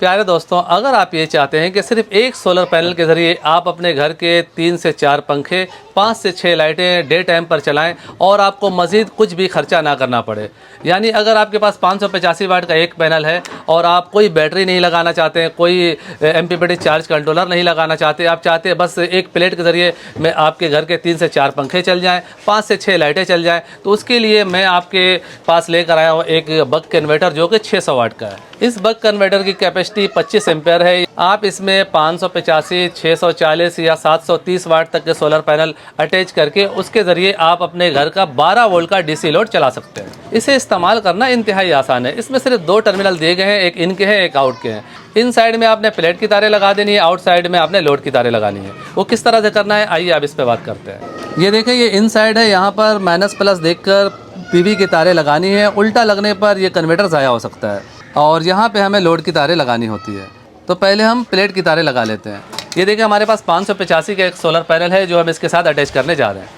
प्यारे दोस्तों, अगर आप ये चाहते हैं कि सिर्फ एक सोलर पैनल के ज़रिए आप अपने घर के 3 से 4 पंखे, 5 से 6 लाइटें डे टाइम पर चलाएं और आपको मज़ीद कुछ भी खर्चा ना करना पड़े, यानी अगर आपके पास 585 वाट का एक पैनल है और आप कोई बैटरी नहीं लगाना चाहते हैं, कोई MPPT चार्ज कंट्रोलर नहीं लगाना चाहते, आप चाहते हैं बस एक प्लेट के ज़रिए में आपके घर के 3 से 4 पंखे चल जाएँ, 5 से 6 लाइटें चल जाएँ, तो उसके लिए मैं आपके पास लेकर आया हूँ एक बक कन्वर्टर जो कि 600 वाट का है। इस बक कन्वर्टर की कैपेसिटी 25 एम्पेयर है। आप इसमें 585, 640 या 730 वाट तक के सोलर पैनल अटैच करके उसके ज़रिए आप अपने घर का 12 वोल्ट का DC लोड चला सकते हैं। इसे इस्तेमाल करना इंतहाई आसान है। इसमें सिर्फ 2 टर्मिनल दिए गए हैं, एक इन के हैं, एक आउट के हैं। इन साइड में आपने प्लेट की तारें लगा देनी है, आउट साइड में आपने लोड की तारें लगानी है। वो किस तरह से करना है, आइए अब इस पर बात करते हैं। ये देखें, ये इन साइड है, यहाँ पर माइनस प्लस देखकर PV की तारें लगानी है। उल्टा लगने पर यह कन्वर्टर ज़ाया हो सकता है और यहाँ पे हमें लोड की तारें लगानी होती है। तो पहले हम प्लेट की तारें लगा लेते हैं। ये देखिए, हमारे पास 585 का एक सोलर पैनल है जो हम इसके साथ अटैच करने जा रहे हैं।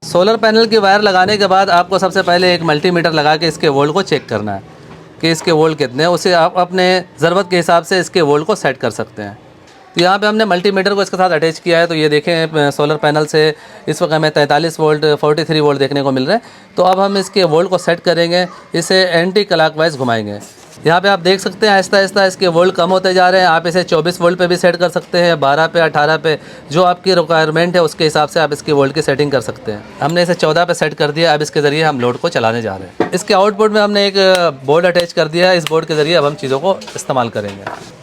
सोलर पैनल की वायर लगाने के बाद आपको सबसे पहले एक मल्टीमीटर लगा के इसके वोल्ट को चेक करना है कि इसके वोल्ट कितने हैं। उसे आप अपने ज़रूरत के हिसाब से इसके वोल्ट को सेट कर सकते हैं। तो यहाँ पे हमने मल्टीमीटर को इसके साथ अटैच किया है। तो ये देखें, सोलर पैनल से इस वक्त हमें 43 वोल्ट 43 वोल्ट देखने को मिल रहा है। तो अब हम इसके वोल्ट को सेट करेंगे, इसे एंटी क्लॉकवाइज घुमाएंगे। यहाँ पे आप देख सकते हैं आहिस्ता आहिस्ता इसके वोल्ट कम होते जा रहे हैं। आप इसे 24 वोल्ट पे भी सेट कर सकते हैं, 12 पे, 18 पे, जो आपकी रिक्वायरमेंट है उसके हिसाब से आप इसकी वोल्ट की सेटिंग कर सकते हैं। हमने इसे 14 पे सेट कर दिया। अब इसके ज़रिए हम लोड को चलाने जा रहे हैं। इसके आउटपुट में हमने एक बोर्ड अटैच कर दिया है। इस बोर्ड के ज़रिए अब हम चीज़ों को इस्तेमाल करेंगे।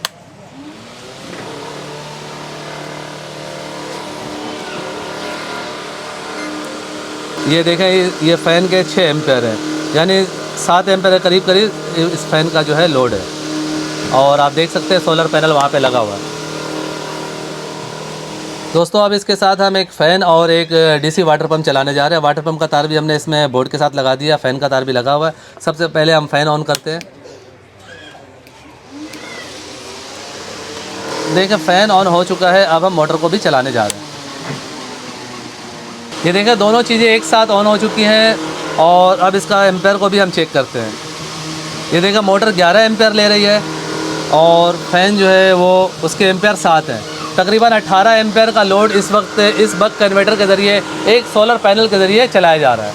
ये देखें, ये फ़ैन के 6 एम्पेयर है, यानी 7 एम्पेयर के करीब इस फ़ैन का जो है लोड है। और आप देख सकते हैं सोलर पैनल वहाँ पे लगा हुआ है। दोस्तों, अब इसके साथ हम एक फ़ैन और एक DC वाटर पंप चलाने जा रहे हैं। वाटर पंप का तार भी हमने इसमें बोर्ड के साथ लगा दिया, फ़ैन का तार भी लगा हुआ है। सबसे पहले हम फ़ैन ऑन करते हैं। देखें, फ़ैन ऑन हो चुका है। अब हम मोटर को भी चलाने जा रहे हैं। ये देखें, दोनों चीज़ें एक साथ ऑन हो चुकी हैं और अब इसका एम्पेयर को भी हम चेक करते हैं। ये देखें, मोटर 11 एम्पेयर ले रही है और फ़ैन जो है वो उसके एम्पेयर 7 हैं। तकरीबन 18 एम्पेयर का लोड इस वक्त इस बक कन्वर्टर के ज़रिए एक सोलर पैनल के ज़रिए चलाया जा रहा है।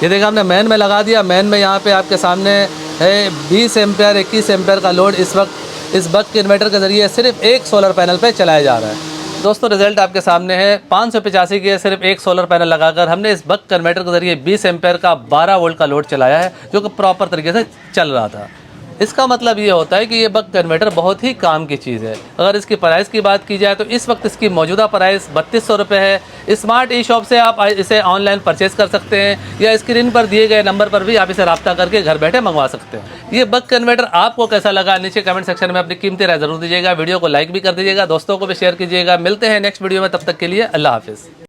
ये देखा, हमने मेन में लगा दिया। मेन में यहाँ पे आपके सामने है 20 एम्पेयर 21 एम्पेयर का लोड इस वक्त इस बक कन्वर्टर के ज़रिए सिर्फ एक सोलर पैनल पे चलाया जा रहा है। दोस्तों, रिज़ल्ट आपके सामने है। 585 के सिर्फ एक सोलर पैनल लगाकर हमने इस बक कन्वर्टर के ज़रिए 20 एम्पेयर का 12 वोल्ट का लोड चलाया है, जो कि प्रॉपर तरीके से चल रहा था। इसका मतलब ये होता है कि ये बक कन्वर्टर बहुत ही काम की चीज़ है। अगर इसकी प्राइस की बात की जाए तो इस वक्त इसकी मौजूदा प्राइस 3200 रुपये है। स्मार्ट ई-शॉप से आप इसे ऑनलाइन परचेज़ कर सकते हैं या स्क्रीन पर दिए गए नंबर पर भी आप इसे रब्ता करके घर बैठे मंगवा सकते हैं। ये बक कन्वर्टर आपको कैसा लगा, नीचे कमेंट सेक्शन में अपनी कीमती राय ज़रूर दीजिएगा। वीडियो को लाइक भी कर दीजिएगा, दोस्तों को भी शेयर कीजिएगा। मिलते हैं नेक्स्ट वीडियो में, तब तक के लिए अल्लाह हाफिज़।